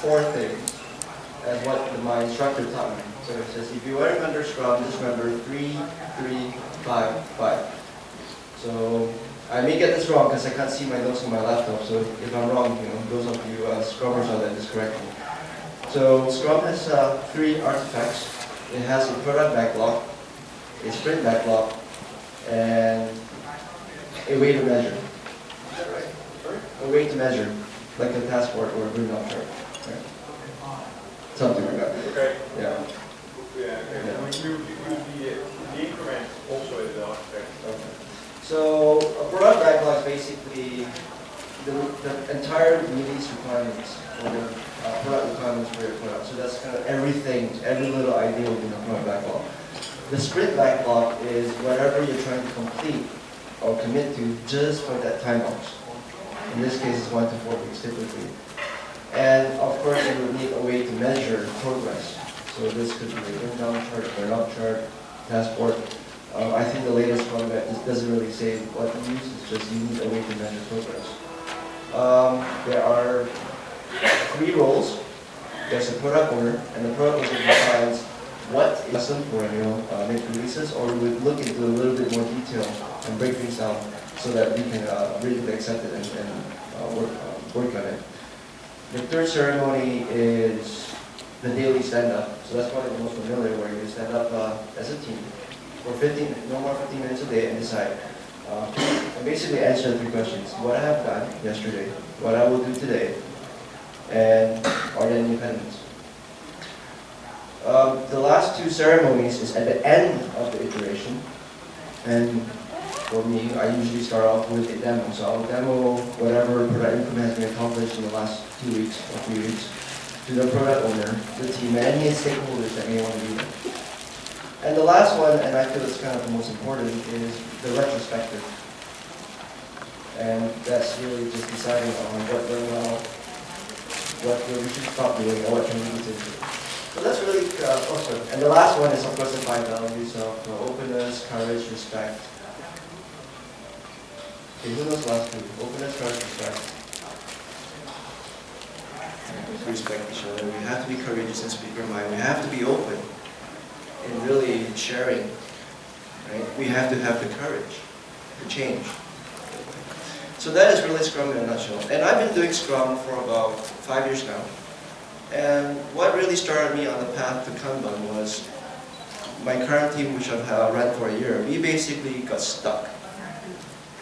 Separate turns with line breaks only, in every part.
4 things as what my instructor taught me. So it says, if you want to remember Scrum, just remember 3, 3, 5, 5. So I may get this wrong because I can't see my notes on my laptop. So if I'm wrong, those of you Scrummers out there, just correct me. So Scrum has 3 artifacts. It has a product backlog, a sprint backlog, and a way to measure. Is that right? Sorry? A way to measure, like a task board or a burnout chart. Right? Something like that.
Okay.
Yeah.
Yeah, okay. Yeah. We do the increments also as the architect.
Okay. So a product backlog is basically the entire release requirements or the product requirements for your product. So that's kind of everything, every little idea within the product backlog. The sprint backlog is whatever you're trying to complete or commit to just for that time box. In this case, it's 1 to 4 weeks typically. And of course, you will need a way to measure progress. So this could be a burn-down chart, burn-up chart, task board. I think the latest one that doesn't really say what to use, it's just you need a way to measure progress. There are 3 roles. There's a product owner, and the product owner defines what is custom for make releases, or we would look into a little bit more detail and break things down so that we can really accept it and work on it. The 3rd ceremony is the daily stand-up. So that's probably the most familiar, where you stand up as a team for no more 15 minutes a day and decide. And basically answer the 3 questions. What I have done yesterday, what I will do today, and are there any impediments? The last 2 ceremonies is at the end of the iteration. And for me, I usually start off with a demo. So I'll demo whatever product improvement has been accomplished in the last 2 weeks or 3 weeks to the product owner, the team, and any stakeholders that may want to be there. And the last one, and I feel it's kind of the most important, is the retrospective. And that's really just deciding on what went well, what we should stop doing, and what can we do. So that's really awesome. And the last one is, of course, the 5 values of openness, courage, respect. Okay, who knows the last 2? Openness, courage, respect. Respect each other. We have to be courageous and speak our mind. We have to be open in really sharing. Right? We have to have the courage to change. So that is really Scrum in a nutshell. And I've been doing Scrum for about 5 years now. And what really started me on the path to Kanban was my current team, which I've run for a year. We basically got stuck.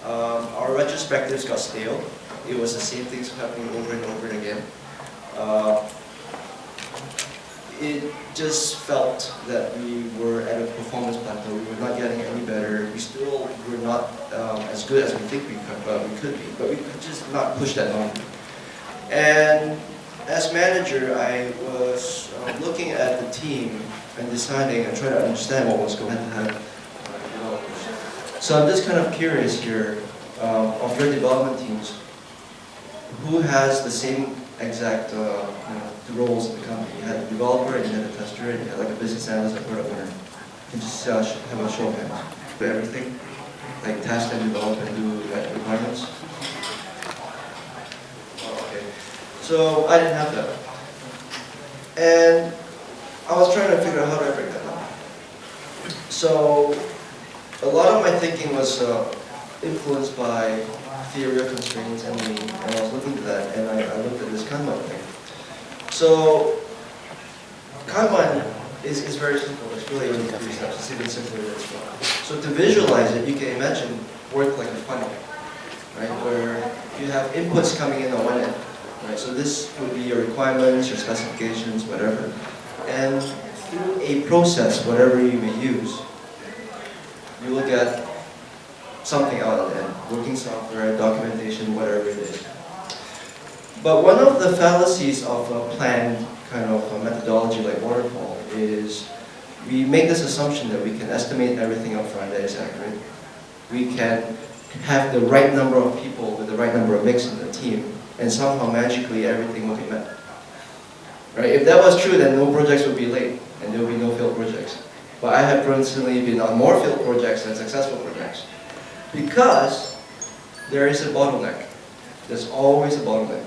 Our retrospectives got stale. It was the same things happening over and over again. It just felt that we were at a performance plateau. We were not getting any better. We still were not as good as we think we could be, but we could just not push that boundary. And as manager, I was looking at the team and deciding and trying to understand what was going to happen. So I'm just kind of curious here, of your development teams, who has the same exact roles in the company? You had a developer, and you had a tester, and you had like a business analyst, a product owner. You just have a show of hands. Do everything, like test and develop and do requirements. Oh, okay. So I didn't have that, and I was trying to figure out how to break that down. So a lot of my thinking was influenced by theory of constraints and lean, and I was looking at that, and I looked at this Kanban thing. So Kanban is very simple. It's really only 3 steps. It's even simpler than Scrum. So to visualize it, you can imagine work like a funnel, right? Where you have inputs coming in on one end, right? So this would be your requirements, your specifications, whatever. And through a process, whatever you may use, you will get something out of the end. Working software, documentation, whatever it is. But one of the fallacies of a planned kind of a methodology like waterfall is we make this assumption that we can estimate everything up front that is accurate. We can have the right number of people with the right number of mix in the team, and somehow magically everything will be met. Right? If that was true, then no projects would be late, and there would be no failed projects. But I have personally been on more failed projects than successful projects, because there is a bottleneck. There's always a bottleneck.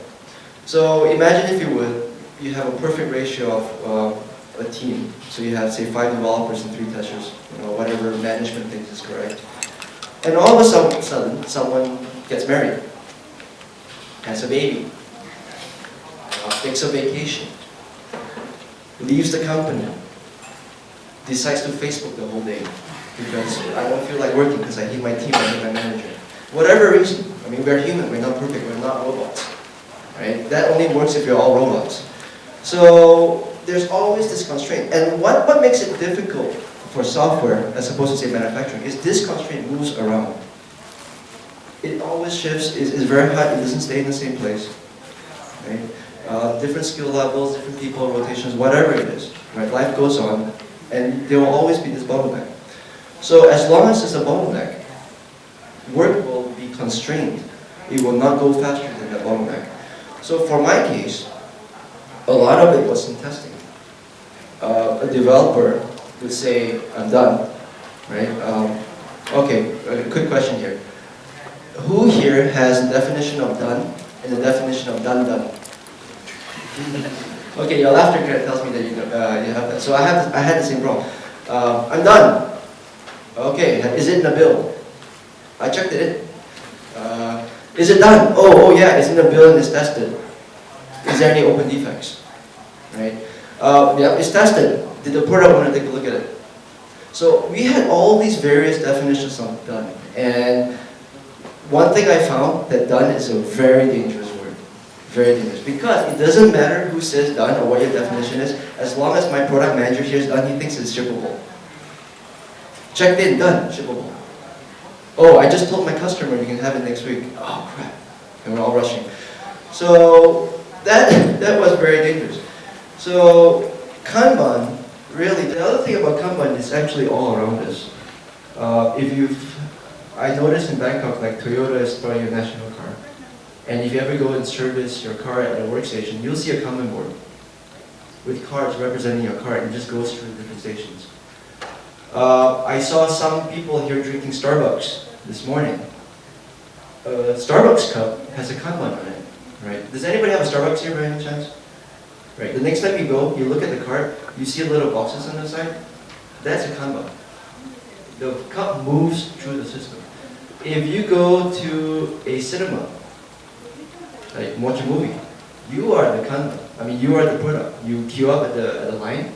So imagine, if you would, you have a perfect ratio of a team. So you have, say, 5 developers and 3 testers, whatever management thinks is correct. And all of a sudden, someone gets married, has a baby, takes a vacation, leaves the company, decides to Facebook the whole day because I don't feel like working because I hate my team, I hate my manager. Whatever reason, I mean, we're human, we're not perfect, we're not robots, right? That only works if you're all robots. So there's always this constraint. And what makes it difficult for software, as opposed to say manufacturing, is this constraint moves around. It always shifts, is very high, it doesn't stay in the same place. Right? Different skill levels, different people, rotations, whatever it is. Right? Life goes on, and there will always be this bottleneck. So as long as there's a bottleneck, work will be constrained. It will not go faster than that bottleneck. So for my case, a lot of it was in testing. A developer would say, I'm done, right? Okay, a quick question here. Who here has the definition of done and the definition of done? Okay, your laughter kind of tells me that you have that. So I had the same problem. I'm done. Okay, is it in the build? I checked it in. Is it done? Oh yeah, it's in the build and it's tested. Is there any open defects? Right? Yeah, it's tested. Did the product owner take a look at it? So we had all these various definitions of done. And one thing I found, that done is a very dangerous word. Very dangerous. Because it doesn't matter who says done or what your definition is, as long as my product manager hears done, he thinks it's shippable. Checked in, done, shippable. Oh, I just told my customer you can have it next week. Oh crap. And we're all rushing. So that was very dangerous. So Kanban, really, the other thing about Kanban is actually all around us. I noticed in Bangkok, like Toyota is probably your national car. And if you ever go and service your car at a workstation, you'll see a Kanban board with cards representing your car, and it just goes through different stations. I saw some people here drinking Starbucks this morning. A Starbucks cup has a Kanban on it, right? Does anybody have a Starbucks here by any chance? Right. The next time you go, you look at the cart, you see little boxes on the side. That's a Kanban. The cup moves through the system. If you go to a cinema, like watch a movie, you are the Kanban. I mean, you are the product. You queue up at the line,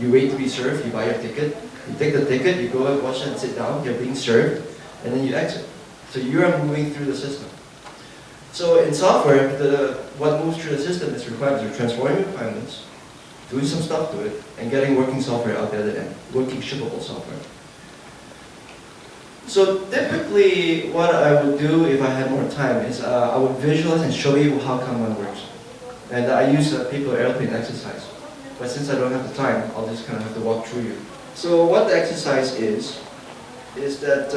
you wait to be served, you buy your ticket, you take the ticket, you go and watch it and sit down, you're being served, and then you exit. So you are moving through the system. So in software, what moves through the system is requirements. You're transforming requirements, doing some stuff to it, and getting working software out the other end, working shippable software. So typically, what I would do if I had more time is I would visualize and show you how Kanban works. And I use a paper airplane exercise. But since I don't have the time, I'll just kind of have to walk through you. So what the exercise is that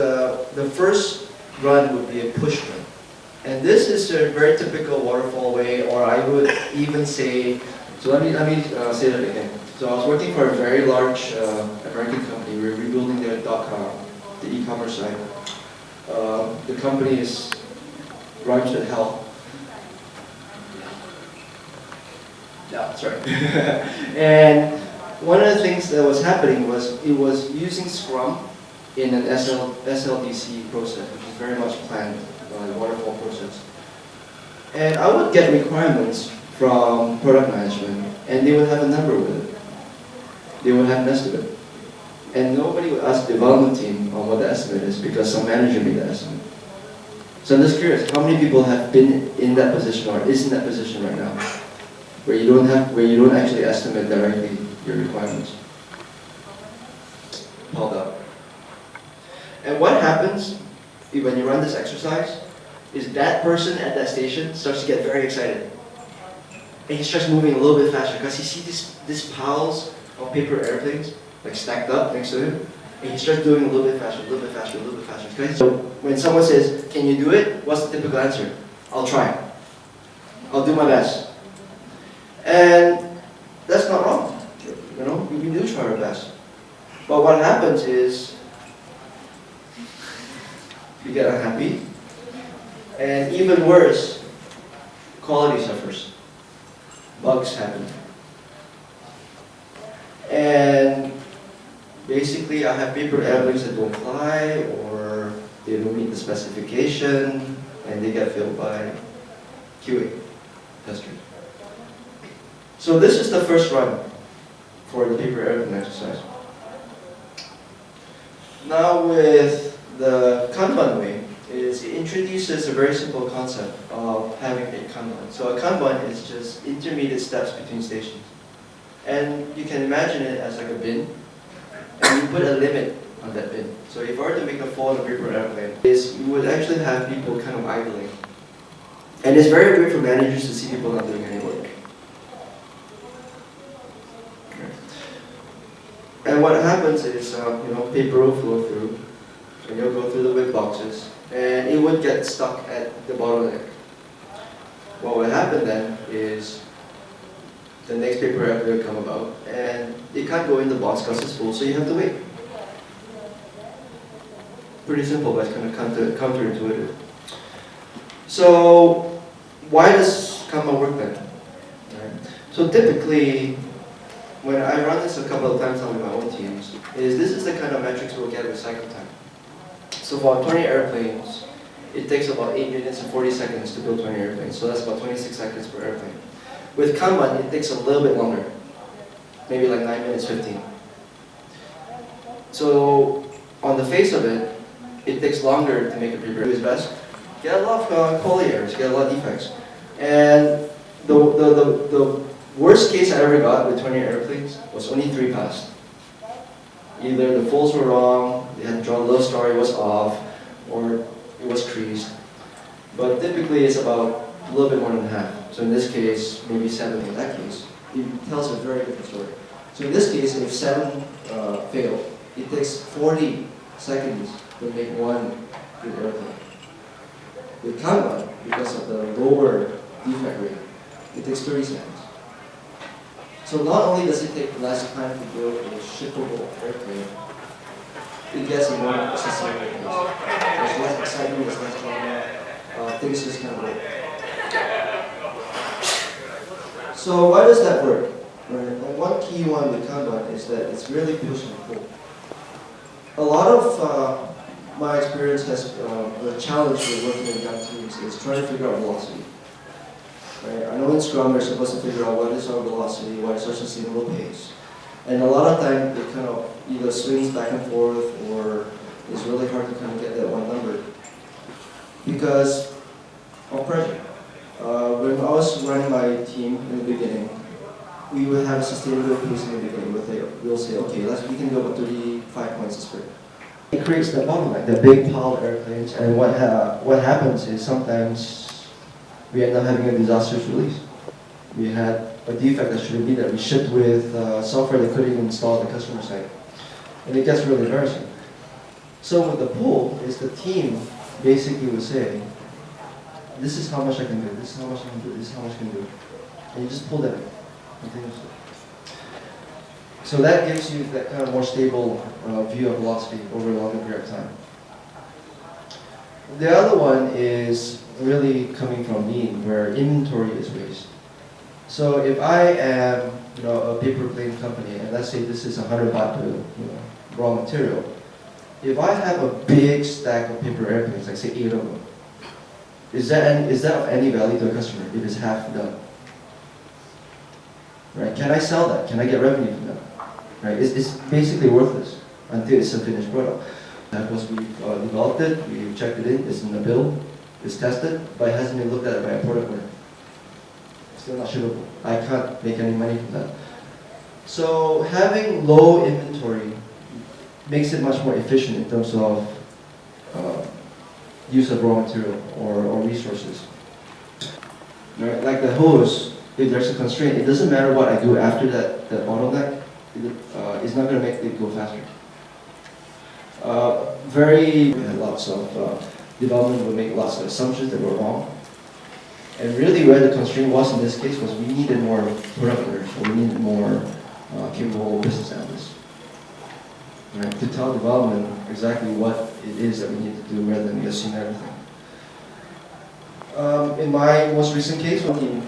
the first run would be a push run. And this is a very typical waterfall way, or I would even say, so let me say that again. So I was working for a very large American company. We were rebuilding their .com, the e-commerce site. The company rhymes with hell. Yeah, that's right. And one of the things that was happening was it was using Scrum in an SLDC process, which is very much planned waterfall process. And I would get requirements from product management, and they would have a number with it. They would have an estimate. And nobody would ask the development team on what the estimate is because some manager made the estimate. So I'm just curious, how many people have been in that position or is in that position right now, where you don't actually estimate directly your requirements? Hold up. And what happens when you run this exercise is that person at that station starts to get very excited. And he starts moving a little bit faster because he sees these piles of paper airplanes like stacked up next to him. And he starts doing a little bit faster, a little bit faster, a little bit faster. So when someone says, can you do it? What's the typical answer? I'll try. I'll do my best. And that's not wrong. You know, we do try our best. But what happens is you get unhappy, and even worse, quality suffers. Bugs happen. And basically, I have paper airplanes that don't fly or they don't meet the specification and they get filled by QA testers. So this is the first run for the paper airplane exercise. Now with the Kanban way, it introduces a very simple concept of having a Kanban. So a Kanban is just intermediate steps between stations. And you can imagine it as like a bin, and you put a limit on that bin. So if I were to make a fall on a paper airplane, you would actually have people kind of idling. And it's very great for managers to see people not doing any work. And what happens is, paper will flow through, and you'll go through the big boxes, and it would get stuck at the bottleneck. What would happen then is the next paper airplane will come about, and it can't go in the box because it's full, so you have to wait. Pretty simple, but it's kind of counterintuitive. So, why does Kanban work then? Right. So typically, when I run this a couple of times on my own teams, this is the kind of metrics we'll get with cycle time. So for 20 airplanes, it takes about 8 minutes and 40 seconds to build 20 airplanes. So that's about 26 seconds per airplane. With Kanban, it takes a little bit longer, maybe like 9 minutes 15. So on the face of it, it takes longer to make a paper. Do its best. Get a lot of quality errors, get a lot of defects. And the worst case I ever got with 20 airplanes was only 3 passed. Either the folds were wrong, they had drawn a little star, it was off, or it was creased. But typically it's about a little bit more than half. So in this case, maybe 7 in that case. It tells a very different story. So in this case, if 7 fail, it takes 40 seconds to make one good airplane. With Kanban, because of the lower defect rate, it takes 30 seconds. So not only does it take less time to build a shippable airplane, it gets a more accessible airplane. There's less excitement, there's less drama, things just kind of work. So why does that work? Right? And one key one with Kanban is that it's really push and pull. A lot of my experience has the challenge with working with young teams is trying to figure out velocity. Right? I know in Scrum we're supposed to figure out what is our velocity, what is our sustainable pace. And a lot of time it kind of either swings back and forth or it's really hard to kind of get that one number because of pressure. When I was running my team in the beginning, we would have a sustainable pace in the beginning. We'll say, okay, we can go about 35 points a sprint. It creates the bottleneck, the big pile of airplanes, and what happens is sometimes we end up having a disastrous release. We had a defect that shouldn't be there. We shipped with software that couldn't even install at the customer site. And it gets really embarrassing. So with the pull, is the team basically will say, this is how much I can do, this is how much I can do, this is how much I can do. And you just pull that continuously. So that gives you that kind of more stable view of velocity over a longer period of time. The other one is really coming from lean, where inventory is waste. So if I am a paper plane company, and let's say this is 100 baht to raw material, if I have a big stack of paper airplanes, like say 8 of them, is that of any value to a customer if it's half done? Right? Can I sell that? Can I get revenue from that? Right? It's basically worthless until it's a finished product. That was we developed it, we checked it in, it's in the bill, it's tested, but it hasn't been looked at by a product owner. It's still not shippable. I can't make any money from that. So having low inventory makes it much more efficient in terms of use of raw material or resources. Right? Like the hose, if there's a constraint, it doesn't matter what I do after that bottleneck, it's not going to make it go faster. We had lots of development would make lots of assumptions that were wrong. And really where the constraint was in this case was we needed more product owners, or we needed more capable business analysts. Right, to tell development exactly what it is that we need to do rather than guessing everything. In my most recent case, one team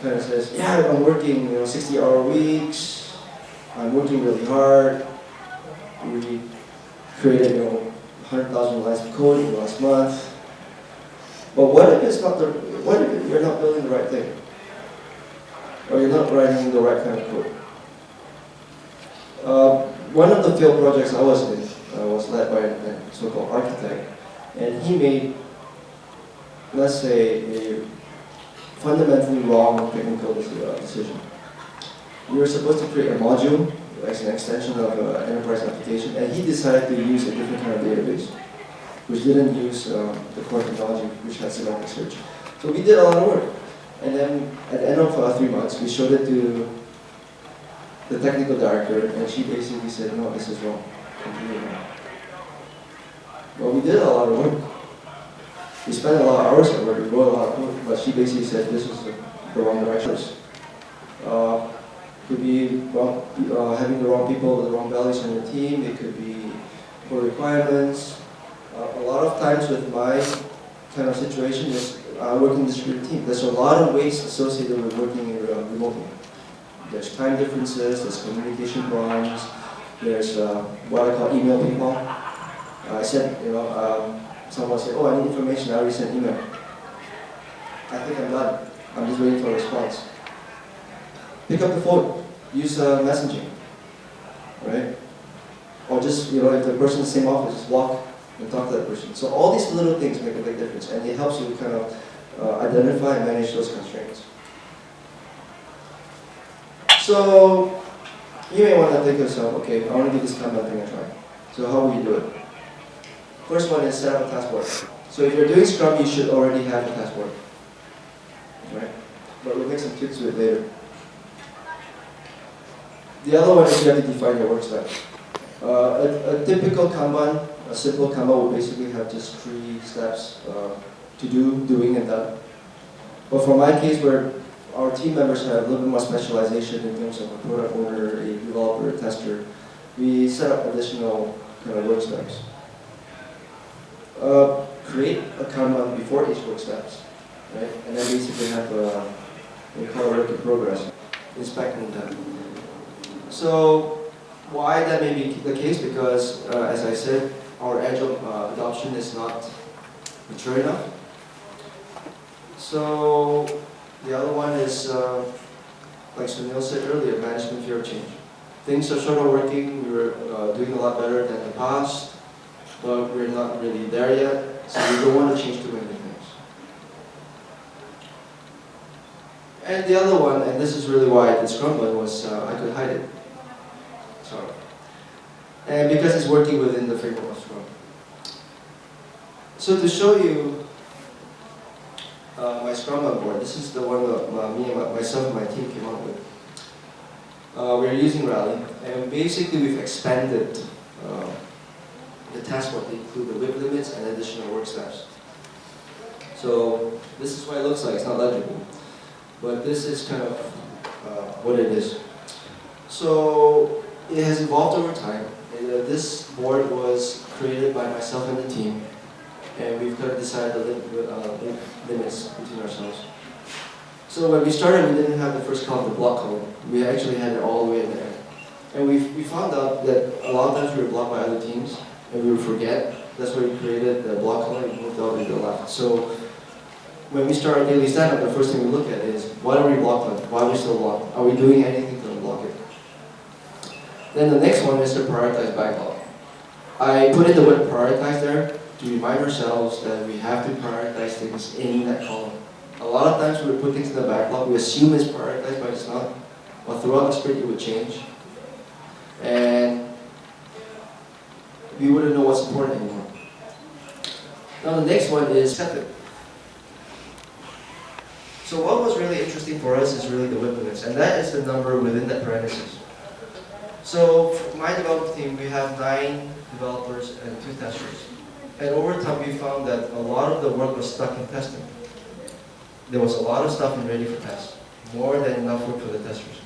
kind of says, yeah, I'm working 60-hour weeks, I'm working really hard. We created 100,000 lines of code in the last month. But what if you're not building the right thing? Or you're not writing the right kind of code? One of the field projects I was in was led by a so-called architect, and he made, let's say, a fundamentally wrong technical decision. We were supposed to create a module as an extension of an enterprise application, and he decided to use a different kind of database, which didn't use the core technology, which had semantic search. So we did a lot of work. And then at the end of 3 months, we showed it to the technical director, and she basically said, no, this is wrong, completely wrong. Well, we did a lot of work. We spent a lot of hours at work, we wrote a lot of code, but she basically said this was the wrong direction. Could be wrong, having the wrong people with the wrong values on your team. It could be poor requirements. A lot of times with my kind of situation is working in a distributed team. There's a lot of waste associated with working remotely. There's time differences, there's communication problems, there's what I call email ping pong. I said, someone said, oh, I need information, I already sent email. I think I'm done. I'm just waiting for a response. Pick up the phone, use messaging, right? Or just, if the person's in the same office, just walk and talk to that person. So all these little things make a big difference, and it helps you kind of identify and manage those constraints. So you may want to think of yourself, okay, I want to give this Kanban thing a try. So how will you do it? First one is set up a task board. So if you're doing Scrum, you should already have a task board, right? But we'll make some tweaks to it later. The other one is you have to define your work step. A typical Kanban, a simple Kanban will basically have just 3 steps to do, doing, and done. But for my case, where our team members have a little bit more specialization in terms of a product owner, a developer, a tester, we set up additional kind of work steps. Create a Kanban before each work steps, right? And then basically have we call it work in progress, inspecting them. So why that may be the case? Because, as I said, our Agile adoption is not mature enough. So the other one is, like Sunil said earlier, management fear of change. Things are sort of working, we were doing a lot better than the past, but we're not really there yet, so we don't want to change too many things. And the other one, and this is really why I did Scrumban, was I could hide it. Sorry. And because it's working within the framework of Scrum. So to show you my Scrumban board, this is the one that myself and my team came up with. We're using Rally, and basically we've expanded the task board to include the whip limits and additional work steps. So this is what it looks like. It's not legible, but this is kind of what it is. So it has evolved over time. This board was created by myself and the team, and we've kind of decided the limits between ourselves. So when we started, we didn't have the first column, the block column. We actually had it all the way in there. And we found out that a lot of times we were blocked by other teams, and we would forget. That's why we created the block column and moved out to the left. So when we start our daily stand-up, the first thing we look at is, what are we blocked on? Why are we still blocked? Are we doing anything to unblock it? Then the next one is to prioritize backlog. I put in the word prioritize there to remind ourselves that we have to prioritize things in that column. A lot of times when we put things in the backlog, we assume it's prioritized, but it's not. Or throughout the sprint, it would change. And we wouldn't know what's important anymore. Now the next one is accepted. So what was really interesting for us is really the whip limits, and that is the number within that parentheses. So for my development team, we have 9 developers and 2 testers. And over time, we found that a lot of the work was stuck in testing. There was a lot of stuff in ready for test, more than enough work for the testers.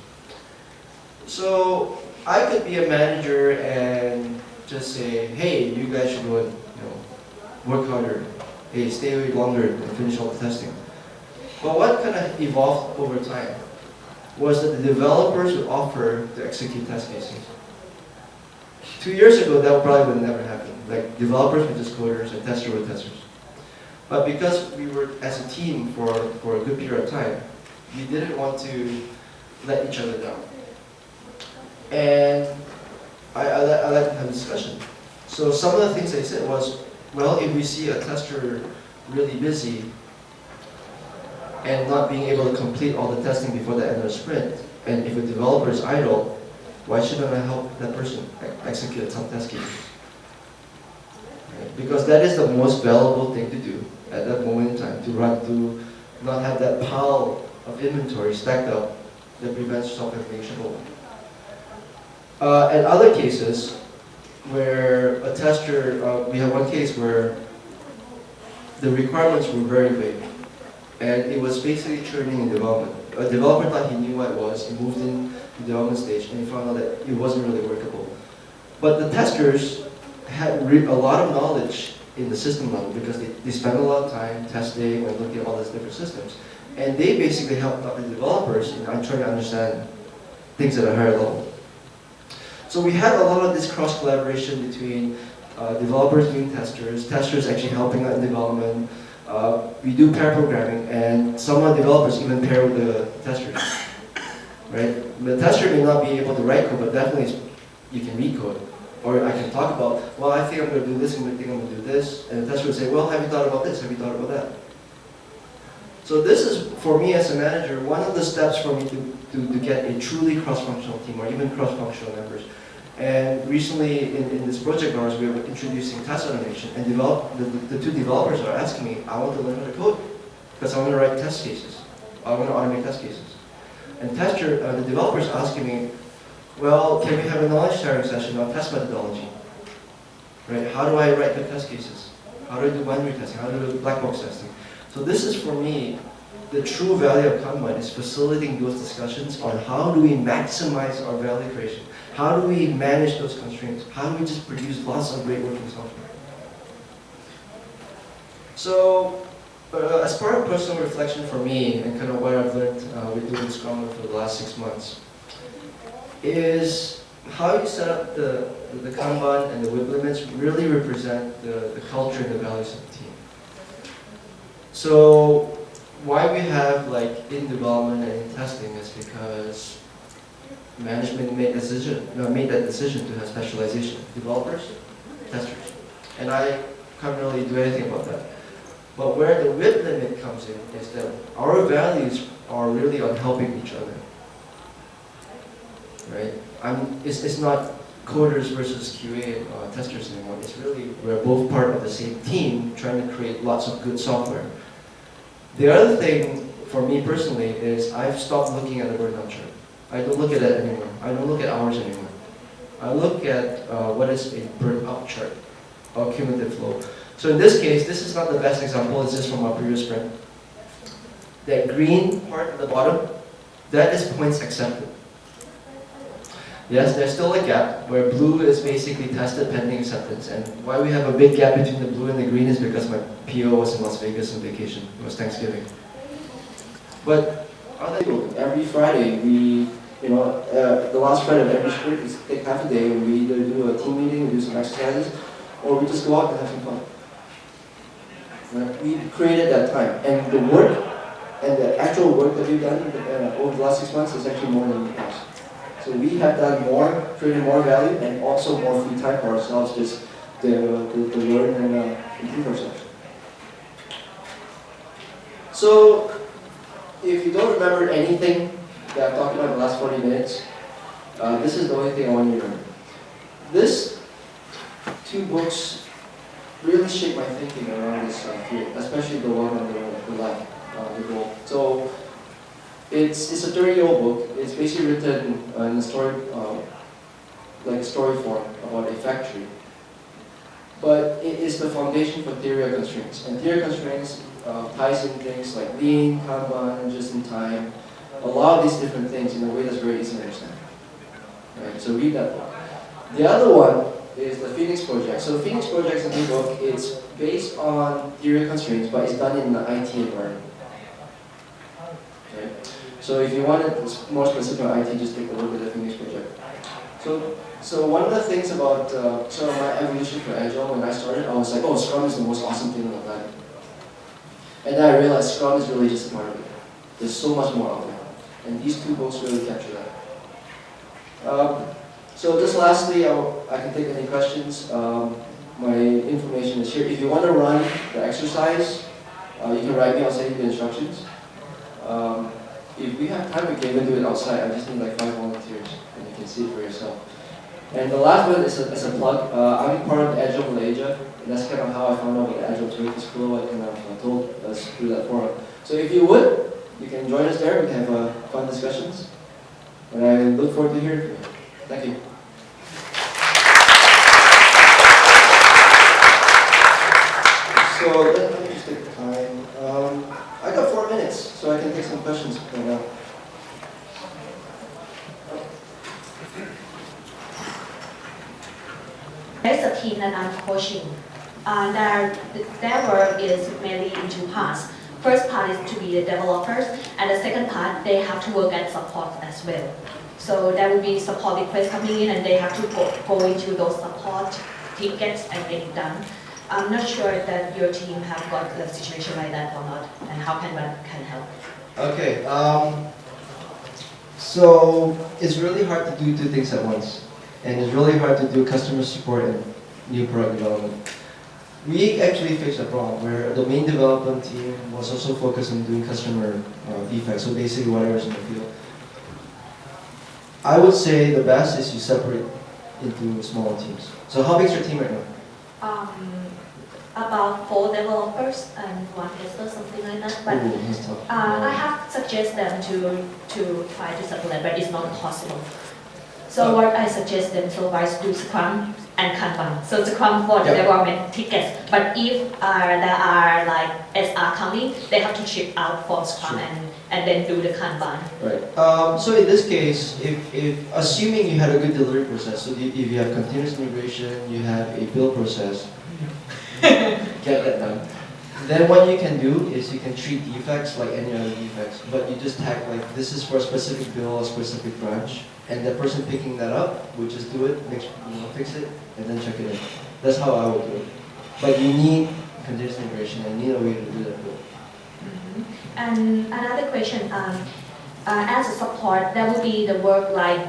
So I could be a manager and just say, hey, you guys should go and work harder. Hey, stay away longer and finish all the testing. But what kind of evolved over time was that the developers would offer to execute test cases. 2 years ago, that probably would never happen. Like developers were just coders and testers were testers. But because we were as a team for a good period of time, we didn't want to let each other down. And I let them have a discussion. So some of the things they said was, well, if we see a tester really busy and not being able to complete all the testing before the end of the sprint, and if a developer is idle, why shouldn't I help that person execute some test cases? Right? Because that is the most valuable thing to do at that moment in time, to not have that pile of inventory stacked up that prevents software being shippable. And other cases where a tester, we have one case where the requirements were very vague, and it was basically churning in development. A developer thought he knew what it was, he moved in to the development stage, and he found out that it wasn't really workable. But the testers had a lot of knowledge in the system level because they spent a lot of time testing and looking at all these different systems. And they basically helped out the developers in trying to understand things at a higher level. So we had a lot of this cross-collaboration between developers doing testers actually helping out in development. We do pair programming, and some of the developers even pair with the testers. Right? The tester may not be able to write code, but definitely you can read code. Or I can talk about, well, I think I'm going to do this, and I think I'm going to do this. And the tester would say, well, have you thought about this? Have you thought about that? So this is, for me as a manager, one of the steps for me to get a truly cross-functional team, or even cross-functional members. And recently, in this project of ours, we were introducing test automation, and the two developers are asking me, I want to learn how to code, because I want to write test cases. I want to automate test cases. And the developers are asking me, well, can we have a knowledge sharing session on test methodology? Right? How do I write good test cases? How do I do binary testing? How do I do black box testing? So this is, for me, the true value of Kanban is facilitating those discussions on how do we maximize our value creation? How do we manage those constraints? How do we just produce lots of great working software? So, as part of personal reflection for me, and kind of what I've learned with doing Scrum for the last 6 months, is how you set up the Kanban and the WIP limits really represent the culture and the values of the team. So, why we have like in development and in testing is because management made that decision to have specialization. Developers, testers. And I can't really do anything about that. But where the WIP limit comes in is that our values are really on helping each other. Right? It's not coders versus QA testers anymore. It's really, we're both part of the same team trying to create lots of good software. The other thing for me personally is I've stopped looking at the burnout chart. I don't look at it anymore. I don't look at hours anymore. I look at what is a burnout chart or cumulative flow. So in this case, this is not the best example. It's just from our previous sprint. That green part at the bottom, that is points accepted. Yes, there's still a gap where blue is basically tested pending acceptance. And why we have a big gap between the blue and the green is because my PO was in Las Vegas on vacation. It was Thanksgiving. But every Friday, the last Friday of every sprint, we take half a day and we either do a team meeting, we do some exercises, or we just go out and have some fun. Right? We created that time. And the work, and the actual work that we've done over the last 6 months is actually more than the past. So we have done more, created more value, and also more free time for ourselves just to learn and improve ourselves. So, if you don't remember anything that I've talked about in the last 40 minutes, this is the only thing I want you to remember. These 2 books really shaped my thinking around this field, especially the one on the left, the goal. So, it's a 30-year-old book. It's basically written in a story, like story form about a factory. But it is the foundation for theory of constraints. And theory of constraints ties in things like lean, Kanban, just in time, a lot of these different things in a way that's very easy to understand. Right? So read that book. The other one is the Phoenix Project. So the Phoenix Project is a new book. It's based on theory of constraints, but it's done in the IT environment. Okay? So if you want it more specific on IT, just take a look at the Phoenix project. So one of the things about my evolution for Agile, when I started, I was like, oh, Scrum is the most awesome thing on the planet. And then I realized Scrum is really just a part of it. There's so much more out there. And these two books really capture that. So just lastly, I can take any questions. My information is here. If you want to run the exercise, you can write me, I'll send you the instructions. If we have time, we can even do it outside. I just need like 5 volunteers, and you can see it for yourself. And the last one is a plug. I'm part of the Agile Malaysia, and that's kind of how I found out about the AgileTourBkk school. I kind of told us through that forum. So if you would, you can join us there. We can have fun discussions. And I look forward to hearing from you. Thank you. So let me just take the time. I got 4 minutes, so I can take some questions right now.
There's a team that I'm coaching. Their work is mainly in 2 parts. First part is to be the developers, and the second part, they have to work at support as well. So there will be support requests coming in, and they have to go into those support tickets and get it done. I'm not sure that your team have got a situation like that or not, and how Kanban can help.
Okay, so it's really hard to do 2 things at once. And it's really hard to do customer support and new product development. We actually faced a problem where the main development team was also focused on doing customer defects, so basically whatever's in the field. I would say the best is you separate into smaller teams. So how big is your team right now?
About 4 developers and 1 tester, something like that. But
Ooh, that's tough.
I have suggested them to try to separate, but it's not possible. So what I suggest them so guys do Scrum and Kanban. So Scrum for the development tickets. But if there are like SR coming, they have to ship out for Scrum and then do the Kanban.
Right. So in this case, if assuming you had a good delivery process, so if you have continuous integration, you have a build process, get that done. Then what you can do is you can treat defects like any other defects, but you just tag like this is for a specific build, a specific branch, and the person picking that up would just do it, fix it, and then check it in. That's how I would do it. But you need continuous integration and you need a way to do that build.
And another question, as a support, that will be the work like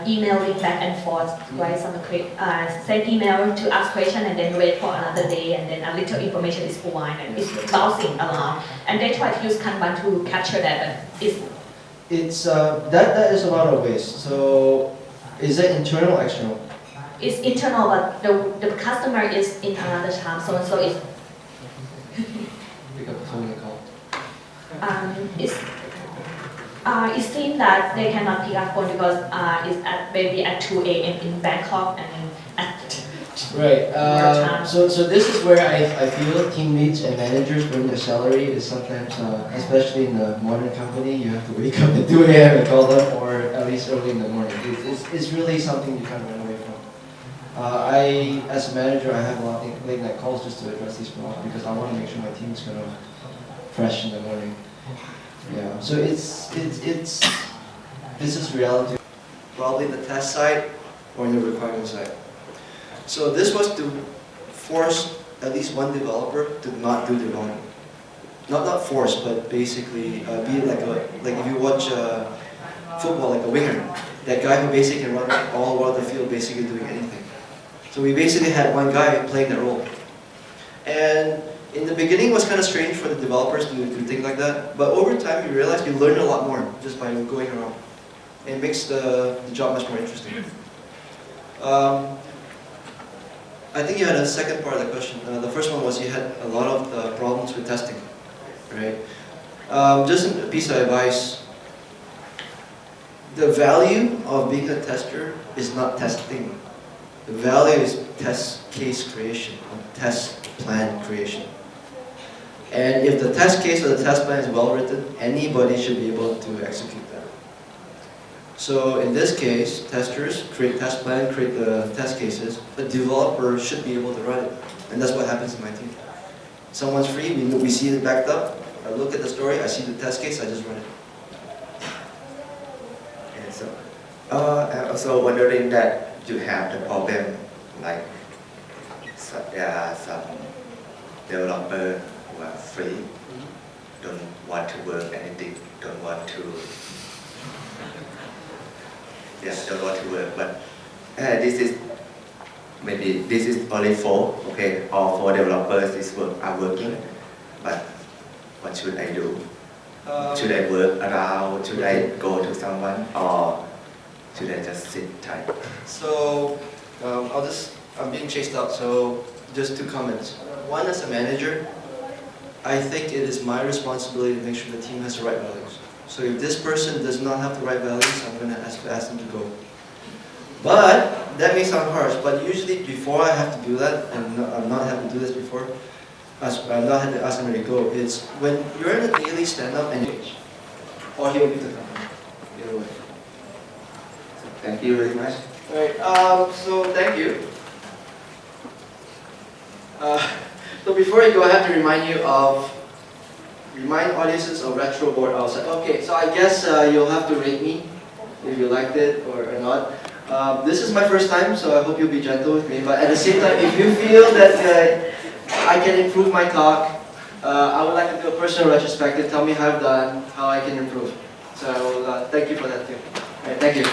emailing back and forth, right? Send email to ask question and then wait for another day, and then a little information is provided and it's bouncing around. And they try to use Kanban to capture that, but
it's that is a lot of ways. So is it internal or external?
It's internal, but the customer is in another time, so it's
Pick up the phone and call.
It seems that they cannot pick up phone because it's maybe at 2 a.m. in Bangkok and at
right. So this is where I feel team leads and managers bring their salary is sometimes, especially in a modern company, you have to wake up at 2 a.m. and call them, or at least early in the morning. It's really something you can't run away from. As a manager, I have a lot of late night calls just to address these problems because I want to make sure my team is kind of fresh in the morning. Yeah, so this is reality. Probably the test side or the requirement side. So this was to force at least one developer to not do development. Not force, but basically be like if you watch football, like a winger, that guy who basically can run all over the field, basically doing anything. So we basically had one guy playing that role, and in the beginning, it was kind of strange for the developers to think like that, but over time, you realize you learn a lot more just by going around. It makes the job much more interesting. I think you had a second part of the question. The first one was you had a lot of problems with testing, right? Just a piece of advice. The value of being a tester is not testing. The value is test case creation, test plan creation. And if the test case or the test plan is well written, anybody should be able to execute that. So in this case, testers create test plan, create the test cases. A developer should be able to run it. And that's what happens in my team. Someone's free, we see it backed up. I look at the story, I see the test case, I just run it.
So, I'm also wondering that you have the problem like there are some developers who are free, don't want to work anything, don't want to work, but this is maybe this is only four, okay, all four developers are working, but what should I do? Should I work around? Should I go to someone, or should I just sit tight?
So I'm being chased out, so just 2 comments. One, as a manager, I think it is my responsibility to make sure the team has the right values. So if this person does not have the right values, I'm going to ask them to go. But that may sound harsh, but usually before I have to do that, and I'm not had to do this before, I've not had to ask him to go, it's when you're in a daily stand-up and change, or he'll be the company. Either way.
Thank you very much.
Alright, so thank you. So before you go, I have to remind audiences of retro board outside. Okay, so I guess you'll have to rate me if you liked it or not. This is my first time, so I hope you'll be gentle with me. But at the same time, if you feel that I can improve my talk, I would like to do a personal retrospective. Tell me how I've done, how I can improve. So thank you for that too. Alright, thank you.